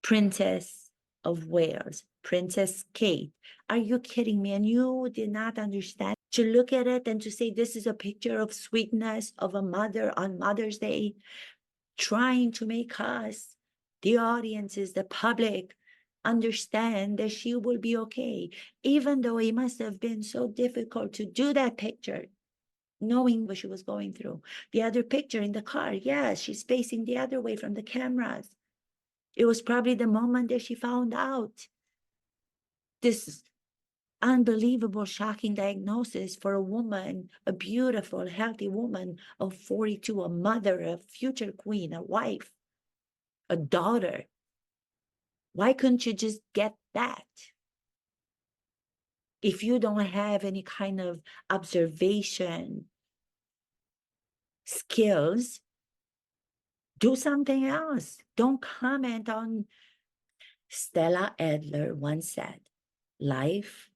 Princess of Wales, Princess Kate. Are you kidding me? And you did not understand to look at it and to say this is a picture of sweetness of a mother on Mother's Day, trying to make us, the audiences, the public, understand that she will be okay, even though it must have been so difficult to do that picture, knowing what she was going through. The other picture in the car, yes, she's facing the other way from the cameras. It was probably the moment that she found out this unbelievable, shocking diagnosis for a woman, a beautiful, healthy woman of 42, a mother, a future queen, a wife, a daughter. Why couldn't you just get that? If you don't have any kind of observation skills, do something else. Don't comment on. Stella Adler once said, life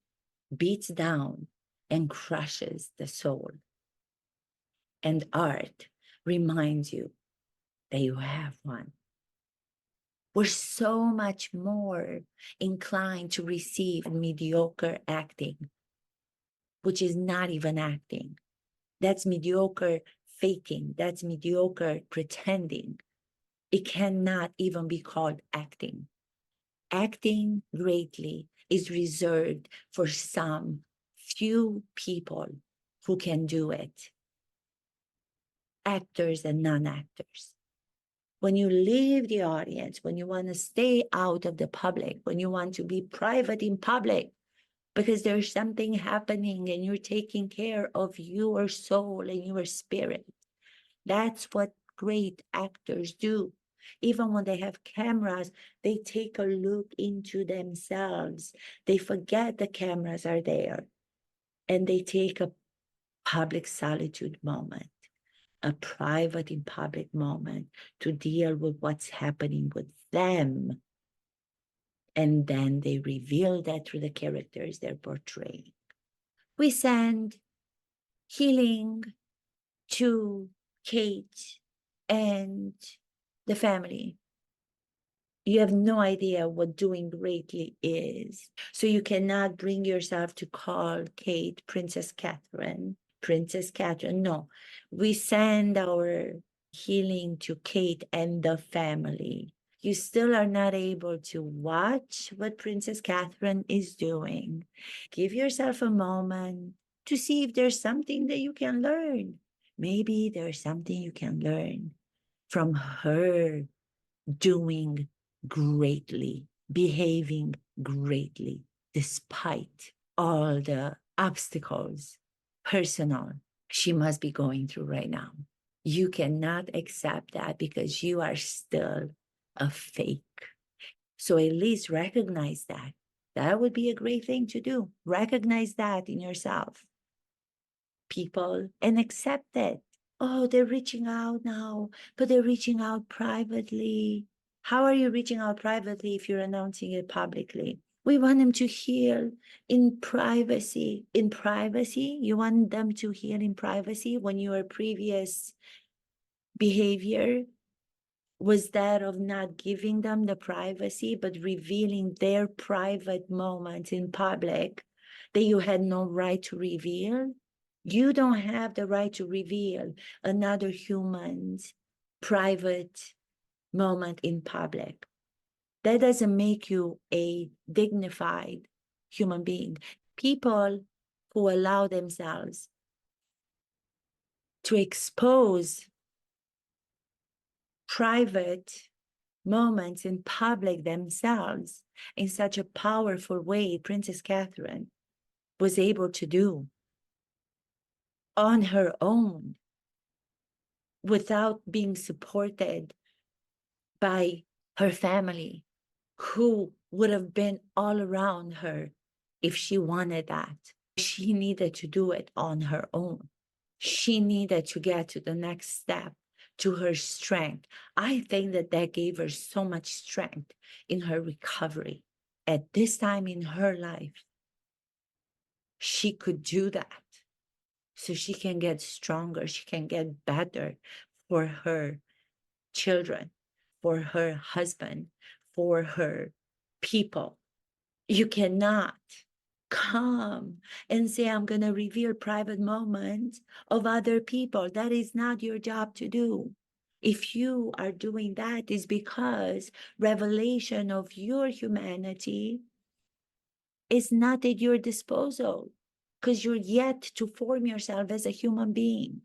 beats down and crushes the soul. And art reminds you that you have one. We're so much more inclined to receive mediocre acting, which is not even acting. That's mediocre faking. That's mediocre pretending. It cannot even be called acting. Acting greatly is reserved for some few people who can do it. Actors and non-actors. When you leave the audience, when you want to stay out of the public, when you want to be private in public, because there's something happening and you're taking care of your soul and your spirit. That's what great actors do. Even when they have cameras, they take a look into themselves. They forget the cameras are there. And they take a public solitude moment, a private in public moment to deal with what's happening with them. And then they reveal that through the characters they're portraying. We send healing to Kate and the family. You have no idea what doing greatly is. So you cannot bring yourself to call Kate Princess Catherine. Princess Catherine, no. We send our healing to Kate and the family. You still are not able to watch what Princess Catherine is doing. Give yourself a moment to see if there's something that you can learn. Maybe there's something you can learn from her doing greatly, behaving greatly, despite all the obstacles, personal, she must be going through right now. You cannot accept that because you are still a fake. So at least recognize that. That would be a great thing to do. Recognize that in yourself, people, and accept it. Oh, they're reaching out now, but they're reaching out privately. How are you reaching out privately if you're announcing it publicly? We want them to heal in privacy. In privacy, you want them to heal in privacy when your previous behavior was that of not giving them the privacy, but revealing their private moments in public that you had no right to reveal. You don't have the right to reveal another human's private moment in public. That doesn't make you a dignified human being. People who allow themselves to expose private moments in public themselves in such a powerful way, Princess Catherine was able to do on her own without being supported by her family, who would have been all around her if she wanted that. She needed to do it on her own. She needed to get to the next step, to her strength. I think that that gave her so much strength in her recovery. At this time in her life, she could do that. So she can get stronger, she can get better for her children, for her husband, for her people. You cannot come and say, I'm going to reveal private moments of other people. That is not your job to do. If you are doing that, is because revelation of your humanity is not at your disposal, because you're yet to form yourself as a human being.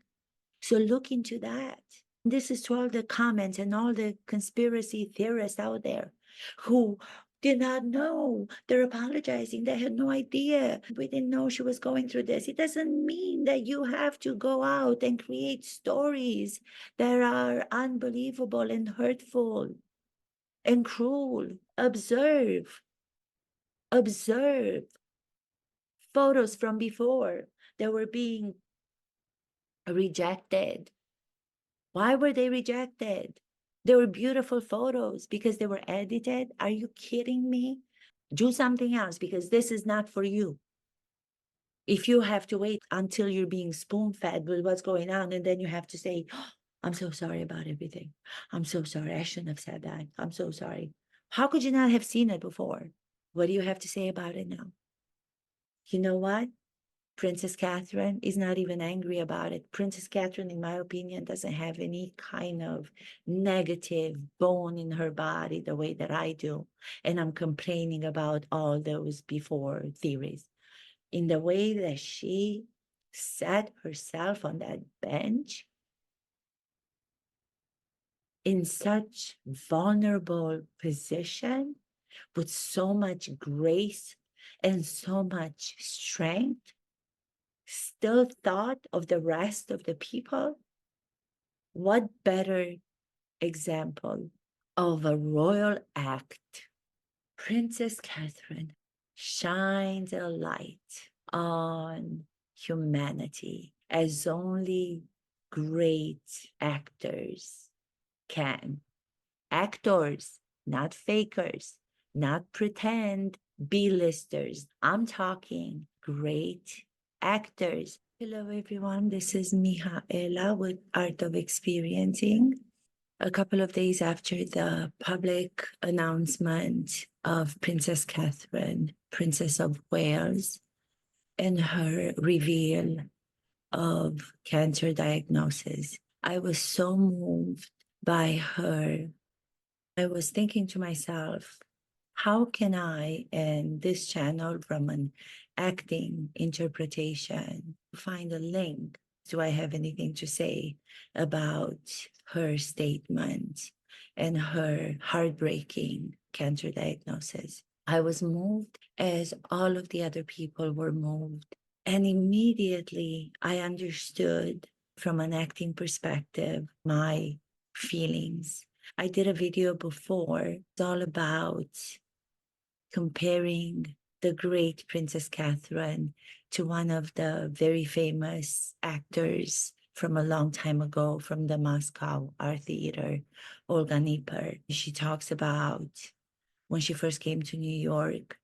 So look into that. This is to all the comments and all the conspiracy theorists out there who did not know. They're apologizing. They had no idea. We didn't know she was going through this. It doesn't mean that you have to go out and create stories that are unbelievable and hurtful and cruel. Observe photos from before that were being rejected. Why were they rejected? They were beautiful photos because they were edited. Are you kidding me? Do something else, because this is not for you. If you have to wait until you're being spoon-fed with what's going on, and then you have to say, oh, I'm so sorry about everything. I'm so sorry. I shouldn't have said that. I'm so sorry. How could you not have seen it before? What do you have to say about it now? You know what? Princess Catherine is not even angry about it. Princess Catherine, in my opinion, doesn't have any kind of negative bone in her body the way that I do. And I'm complaining about all those before theories. In the way that she sat herself on that bench in such vulnerable position with so much grace and so much strength, still thought of the rest of the people. What better example of a royal act? Princess Catherine shines a light on humanity as only great actors can. Actors, not fakers, not pretend B-listers. I'm talking great actors. Hello, everyone. This is Mihaela with Art of Experiencing. A couple of days after the public announcement of Princess Catherine, Princess of Wales, and her reveal of cancer diagnosis, I was so moved by her. I was thinking to myself, how can I, in this channel from an acting interpretation, find a link? Do I have anything to say about her statement and her heartbreaking cancer diagnosis? I was moved as all of the other people were moved. And immediately I understood from an acting perspective my feelings. I did a video before. It's all about comparing the great Princess Catherine to one of the very famous actors from a long time ago from the Moscow Art Theater, Olga Nipper. She talks about when she first came to New York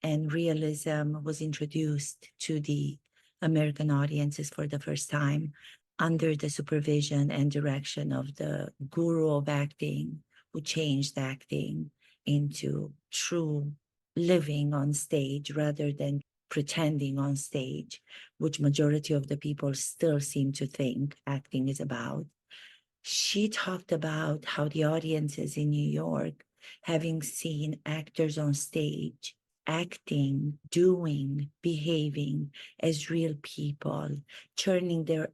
and realism was introduced to the American audiences for the first time under the supervision and direction of the guru of acting, who changed acting into true living on stage rather than pretending on stage, which majority of the people still seem to think acting is about. She talked about how the audiences in New York, having seen actors on stage, acting, doing, behaving as real people, turning their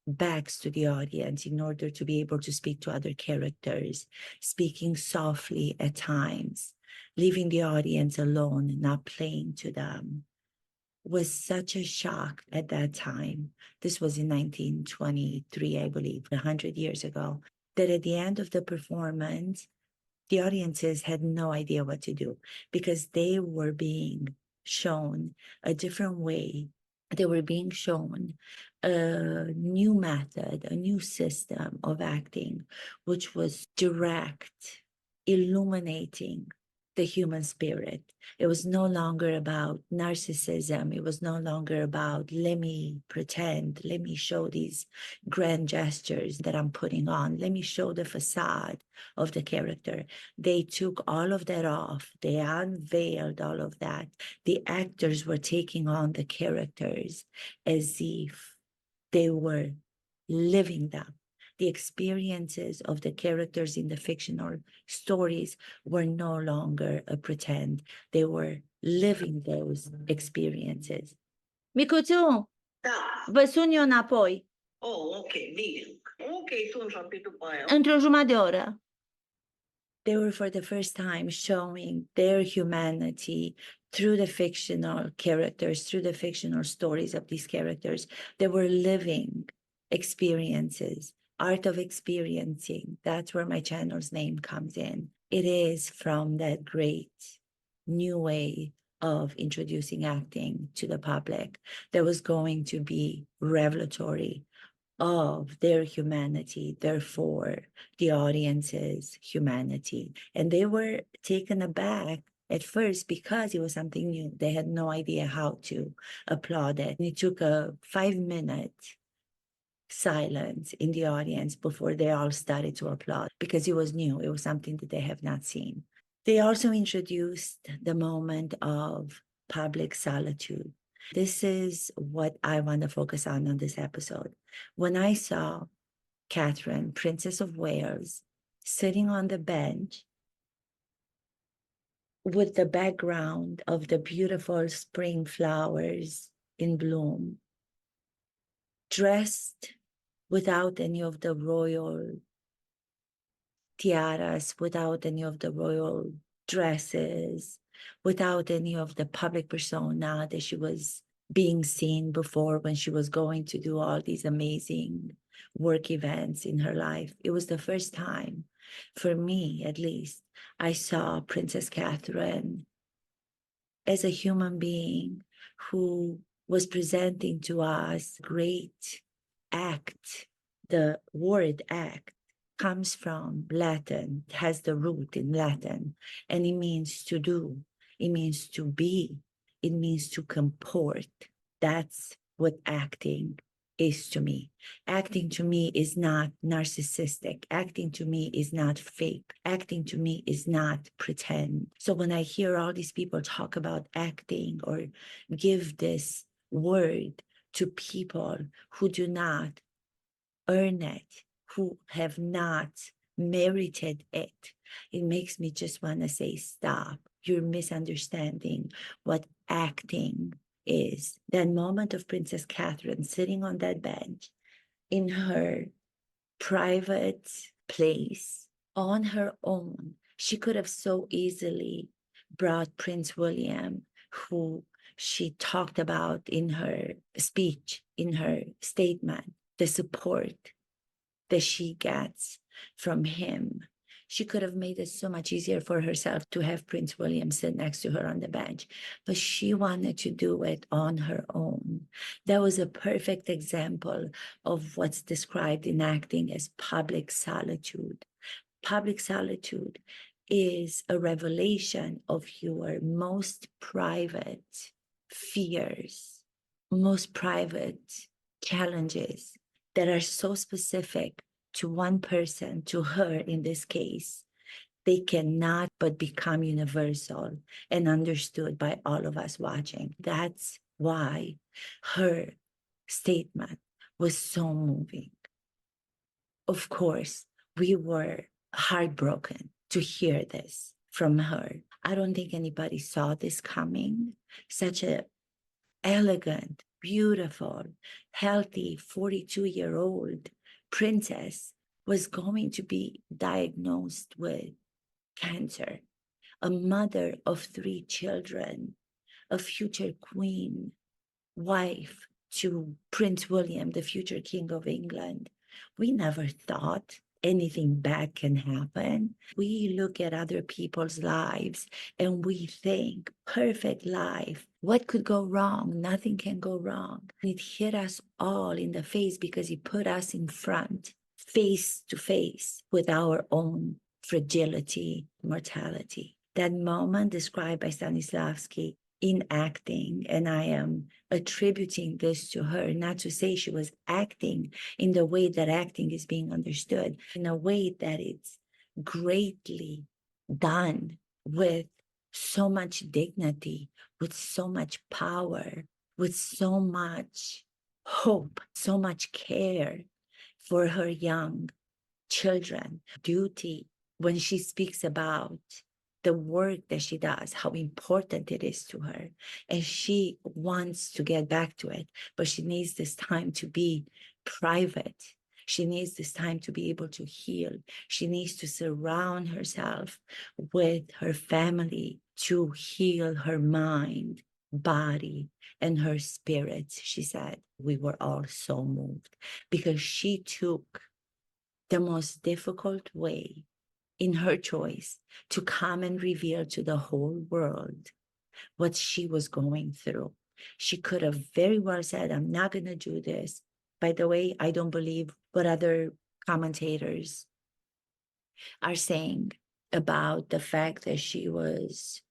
backs to the audience in order to be able to speak to other characters, speaking softly at times, leaving the audience alone, not playing to them, was such a shock at that time. This was in 1923, I believe, 100 years ago, that at the end of the performance, the audiences had no idea what to do because they were being shown a different way. They were being shown a new method, a new system of acting, which was direct, illuminating, the human spirit. It was no longer about narcissism. It was no longer about, let me pretend, let me show these grand gestures that I'm putting on, let me show the facade of the character. They took all of that off. They unveiled all of that. The actors were taking on the characters as if they were living them. The experiences of the characters in the fictional stories were no longer a pretend. They were living those experiences. Micuțu, Da. vă sun eu înapoi, Oh, ok, bine. Ok, sun și un pic după aia. într-o jumătate de oră. They were for the first time showing their humanity through the fictional characters, through the fictional stories of these characters. They were living experiences, art of experiencing. That's where my channel's name comes in. It is from that great new way of introducing acting to the public that was going to be revelatory of their humanity, therefore the audience's humanity. And they were taken aback at first because it was something new. They had no idea how to applaud it. And it took a 5-minute silence in the audience before they all started to applaud because it was new. It was something that they have not seen. They also introduced the moment of public solitude. This is what I want to focus on this episode. When I saw Catherine, Princess of Wales, sitting on the bench with the background of the beautiful spring flowers in bloom, dressed without any of the royal tiaras, without any of the royal dresses, without any of the public persona that she was being seen before when she was going to do all these amazing work events in her life. It was the first time, for me at least, I saw Princess Catherine as a human being who was presenting to us great act. The word act comes from Latin, has the root in Latin, and it means to do, it means to be, it means to comport. That's what acting is to me. Acting to me is not narcissistic. Acting to me is not fake. Acting to me is not pretend. So when I hear all these people talk about acting or give this word to people who do not earn it, who have not merited it, it makes me just want to say, stop. You're misunderstanding what acting is. That moment of Princess Catherine sitting on that bench in her private place on her own, she could have so easily brought Prince William, who she talked about in her speech, in her statement, the support that she gets from him. She could have made it so much easier for herself to have Prince William sit next to her on the bench, but she wanted to do it on her own. That was a perfect example of what's described in acting as public solitude. Public solitude is a revelation of your most private fears, most private challenges that are so specific to one person, to her in this case. They cannot but become universal and understood by all of us watching. That's why her statement was so moving. Of course, we were heartbroken to hear this from her. I don't think anybody saw this coming. Such a elegant, beautiful, healthy 42-year-old princess was going to be diagnosed with cancer, a mother of 3 children, a future queen, wife to Prince William, the future King of England. We never thought anything bad can happen. We look at other people's lives and we think, perfect life. What could go wrong? Nothing can go wrong. It hit us all in the face because it put us in front, face to face with our own fragility, mortality. That moment described by Stanislavski in acting, and I am attributing this to her, not to say she was acting in the way that acting is being understood, in a way that it's greatly done with so much dignity, with so much power, with so much hope, so much care for her young children, duty. When she speaks about the work that she does, how important it is to her, and she wants to get back to it, but she needs this time to be private. She needs this time to be able to heal. She needs to surround herself with her family to heal her mind, body, and her spirit. She said, we were all so moved because she took the most difficult way in her choice to come and reveal to the whole world what she was going through. She could have very well said, I'm not going to do this. By the way, I don't believe what other commentators are saying about the fact that she was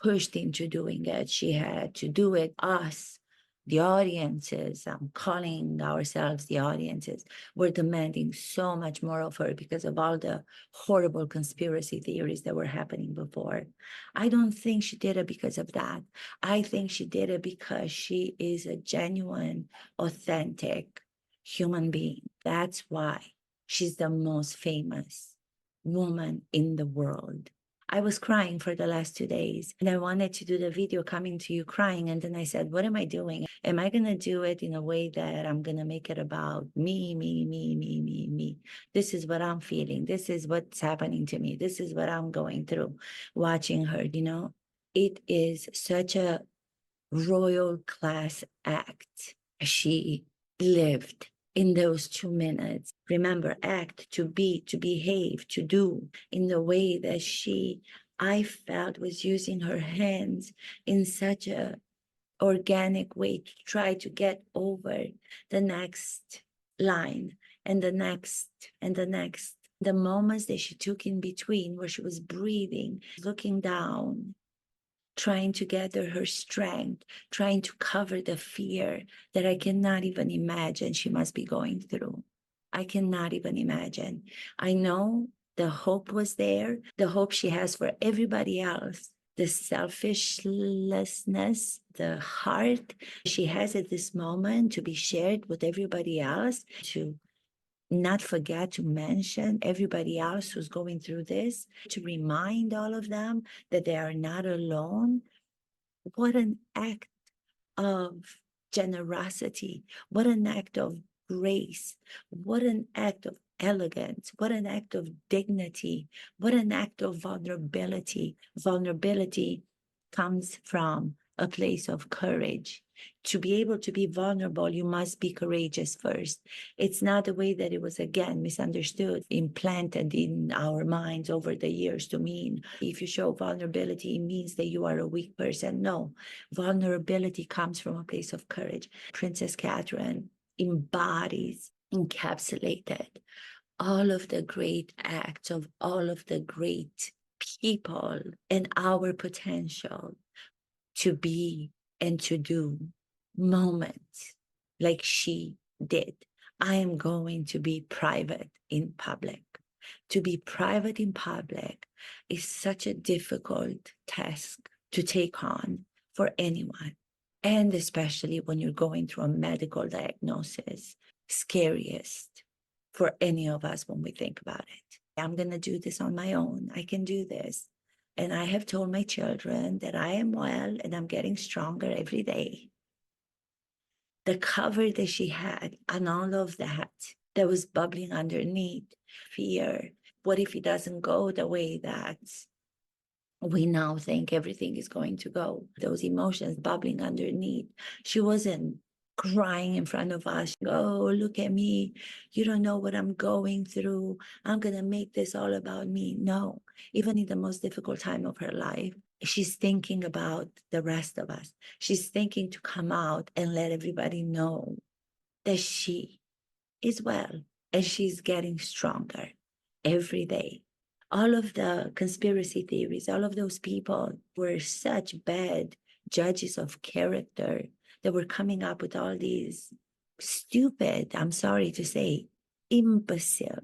pushed into doing it. She had to do it. Us, the audiences, I'm calling ourselves the audiences, were demanding so much more of her because of all the horrible conspiracy theories that were happening before. I don't think she did it because of that. I think she did it because she is a genuine, authentic human being. That's why she's the most famous woman in the world. I was crying for the last 2 days and I wanted to do the video coming to you crying. And then I said, what am I doing? Am I going to do it in a way that I'm going to make it about me, me, me, me, me, me? This is what I'm feeling. This is what's happening to me. This is what I'm going through watching her, It is such a royal class act. She lived in those 2 minutes. Remember, act, to be, to behave, to do in the way that I felt, was using her hands in such a organic way to try to get over the next line and the next and the next. The moments that she took in between where she was breathing, looking down, trying to gather her strength, trying to cover the fear that I cannot even imagine she must be going through. I cannot even imagine. I know the hope was there, the hope she has for everybody else, the selfishness, the heart she has at this moment to be shared with everybody else, to not forget to mention everybody else who's going through this, to remind all of them that they are not alone. What an act of generosity. What an act of grace. What an act of elegance. What an act of dignity. What an act of vulnerability. Vulnerability comes from a place of courage. To be able to be vulnerable, you must be courageous first. It's not the way that it was, again, misunderstood, implanted in our minds over the years to mean if you show vulnerability, it means that you are a weak person. No, vulnerability comes from a place of courage. Princess Catherine embodies, encapsulated all of the great acts of all of the great people and our potential to be and to do moments like she did. I am going to be private in public. To be private in public is such a difficult task to take on for anyone. And especially when you're going through a medical diagnosis, scariest for any of us when we think about it. I'm going to do this on my own. I can do this. And I have told my children that I am well and I'm getting stronger every day. The cover that she had and all of that was bubbling underneath, fear. What if it doesn't go the way that we now think everything is going to go? Those emotions bubbling underneath. She wasn't crying in front of us. Oh, look at me. You don't know what I'm going through. I'm going to make this all about me. No, even in the most difficult time of her life, she's thinking about the rest of us. She's thinking to come out and let everybody know that she is well and she's getting stronger every day. All of the conspiracy theories, all of those people were such bad judges of character that were coming up with all these stupid, I'm sorry to say, imbeciles.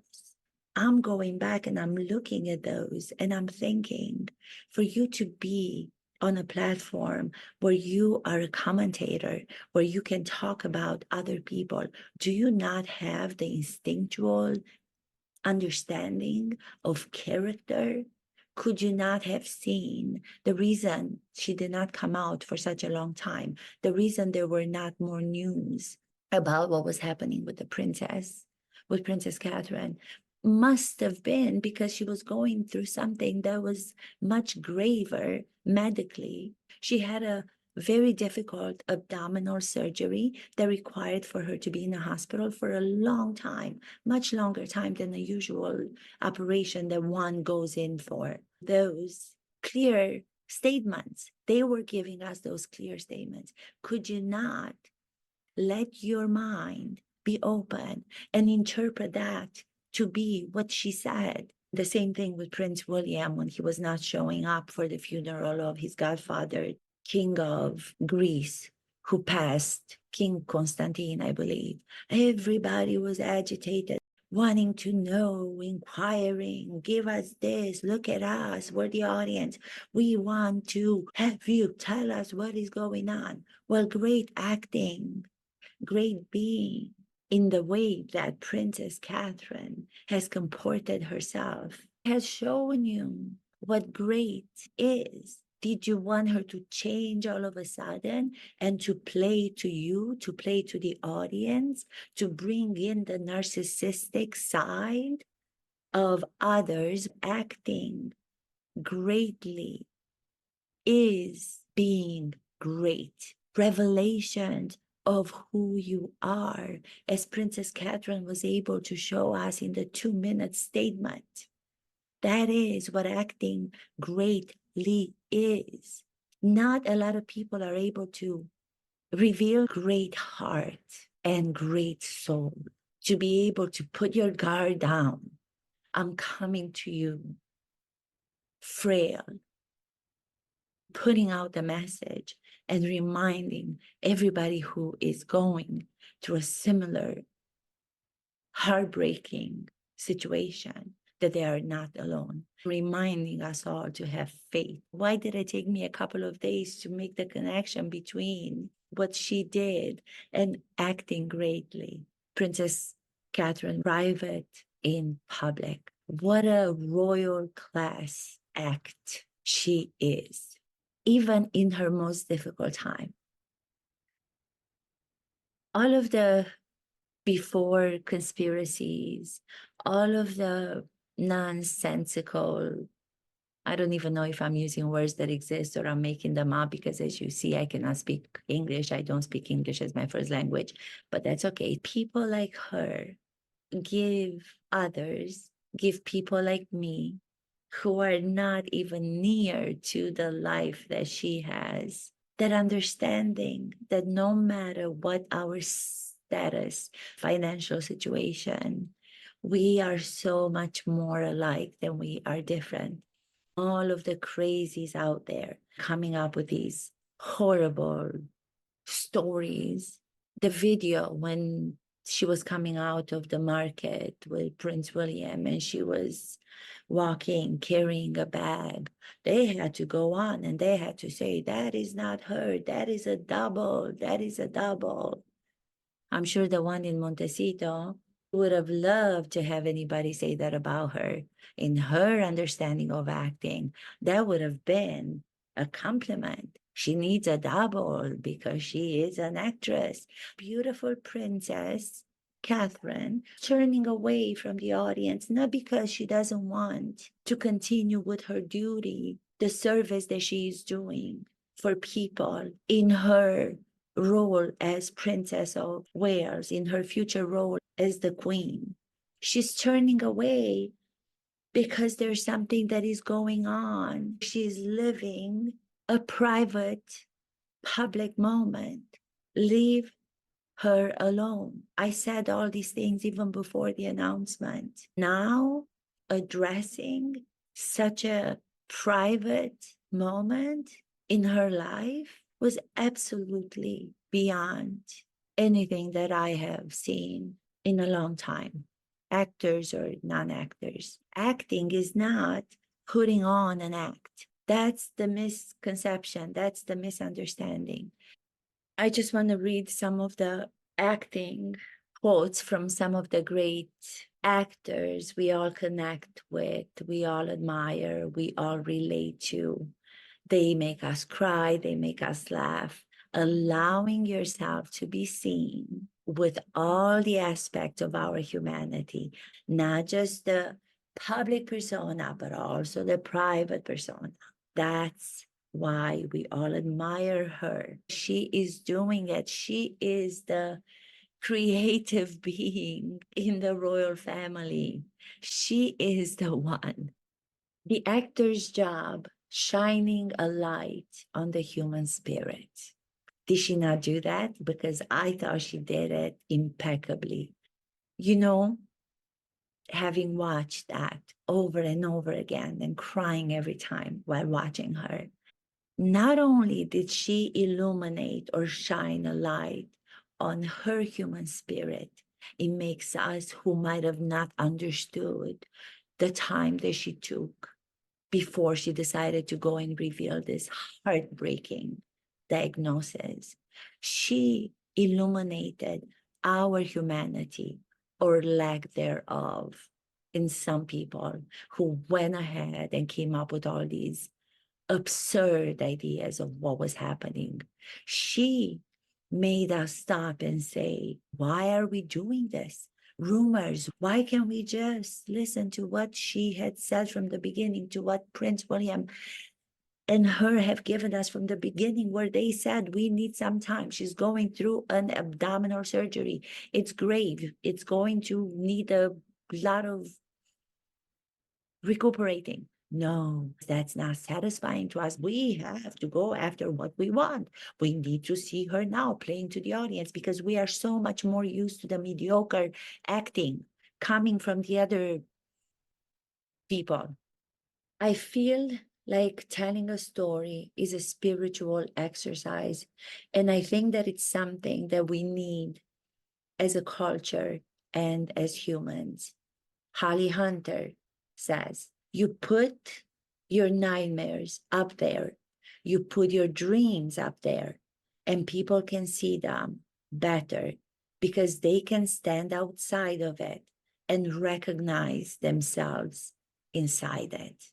I'm going back and I'm looking at those and I'm thinking, for you to be on a platform where you are a commentator, where you can talk about other people, do you not have the instinctual understanding of character? Could you not have seen the reason she did not come out for such a long time? The reason there were not more news about what was happening with the princess, with Princess Catherine, must have been because she was going through something that was much graver medically. She had a very difficult abdominal surgery that required for her to be in a hospital for a long time, much longer time than the usual operation that one goes in for. Those clear statements, they were giving us those clear statements. Could you not let your mind be open and interpret that to be what she said? The same thing with Prince William when he was not showing up for the funeral of his godfather, King of Greece, who passed, King Constantine, I believe. Everybody was agitated, wanting to know, inquiring, give us this, look at us, we're the audience. We want to have you tell us what is going on. Well, great acting, great being in the way that Princess Catherine has comported herself has shown you what great is. Did you want her to change all of a sudden and to play to you, to play to the audience, to bring in the narcissistic side of others? Acting greatly is being great. Revelations of who you are, as Princess Catherine was able to show us in the 2-minute statement. That is what acting greatly is. Not a lot of people are able to reveal great heart and great soul, to be able to put your guard down. I'm coming to you, frail, putting out the message and reminding everybody who is going through a similar heartbreaking situation that they are not alone, reminding us all to have faith. Why did it take me a couple of days to make the connection between what she did and acting greatly? Princess Catherine, private in public. What a royal class act she is, even in her most difficult time. All of the before conspiracies, all of the nonsensical, I don't even know if I'm using words that exist or I'm making them up, because as you see, I cannot speak English. I don't speak English as my first language, but that's okay. People like her give people like me who are not even near to the life that she has, that understanding that no matter what our status, financial situation, we are so much more alike than we are different. All of the crazies out there coming up with these horrible stories. The video when she was coming out of the market with Prince William and she was walking, carrying a bag, they had to go on and they had to say, that is not her, that is a double, that is a double. I'm sure the one in Montecito would have loved to have anybody say that about her. In her understanding of acting, that would have been a compliment. She needs a double because she is an actress. Beautiful Princess Catherine turning away from the audience, not because she doesn't want to continue with her duty, the service that she is doing for people in her role as Princess of Wales, in her future role as the Queen. She's turning away because there's something that is going on. She's living a private, public moment. Leave her alone. I said all these things even before the announcement. Now, addressing such a private moment in her life was absolutely beyond anything that I have seen in a long time, actors or non-actors. Acting is not putting on an act. That's the misconception. That's the misunderstanding. I just want to read some of the acting quotes from some of the great actors we all connect with, we all admire, we all relate to. They make us cry, they make us laugh. Allowing yourself to be seen with all the aspects of our humanity, not just the public persona, but also the private persona. That's why we all admire her. She is doing it. She is the creative being in the royal family. She is the one. The actor's job, shining a light on the human spirit. Did she not do that? Because I thought she did it impeccably. You know, having watched that over and over again and crying every time while watching her, not only did she illuminate or shine a light on her human spirit, it makes us who might have not understood the time that she took before she decided to go and reveal this heartbreaking diagnosis. She illuminated our humanity or lack thereof in some people who went ahead and came up with all these absurd ideas of what was happening. She made us stop and say, why are we doing this? Rumors, why can't we just listen to what she had said from the beginning, to what Prince William and her have given us from the beginning, where they said we need some time. She's going through an abdominal surgery. It's grave. It's going to need a lot of recuperating. No, that's not satisfying to us. We have to go after what we want. We need to see her now playing to the audience because we are so much more used to the mediocre acting coming from the other people. I feel like telling a story is a spiritual exercise. And I think that it's something that we need as a culture and as humans. Holly Hunter says, you put your nightmares up there, you put your dreams up there, and people can see them better because they can stand outside of it and recognize themselves inside it.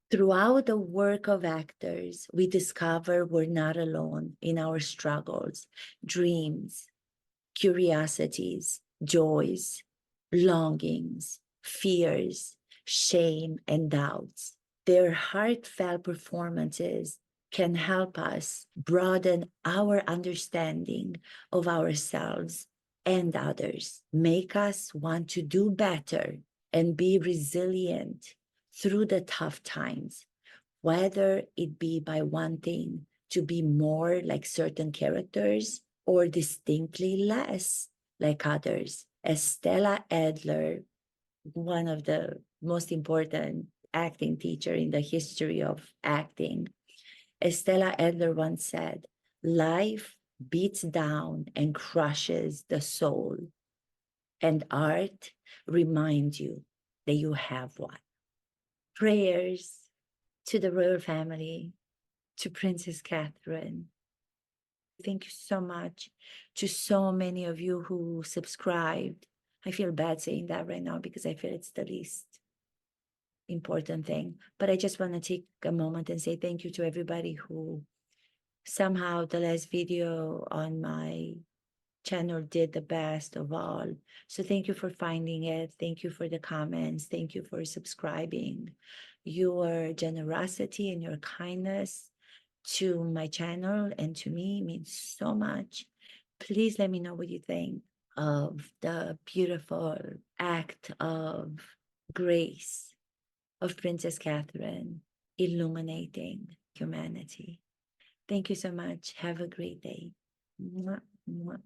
Throughout the work of actors, we discover we're not alone in our struggles, dreams, curiosities, joys, longings, fears, shame, and doubts. Their heartfelt performances can help us broaden our understanding of ourselves and others, make us want to do better and be resilient through the tough times, whether it be by wanting to be more like certain characters or distinctly less like others. As Stella Adler, one of the most important acting teacher in the history of acting, as Stella Adler once said, life beats down and crushes the soul, and art reminds you that you have one. Prayers to the royal family, to Princess Catherine. Thank you so much to so many of you who subscribed. I feel bad saying that right now because I feel it's the least important thing. But I just want to take a moment and say thank you to everybody who somehow the last video on my channel did the best of all. So thank you for finding it. Thank you for the comments. Thank you for subscribing. Your generosity and your kindness to my channel and to me means so much. Please let me know what you think of the beautiful act of grace of Princess Catherine illuminating humanity. Thank you so much. Have a great day. Mwah, mwah.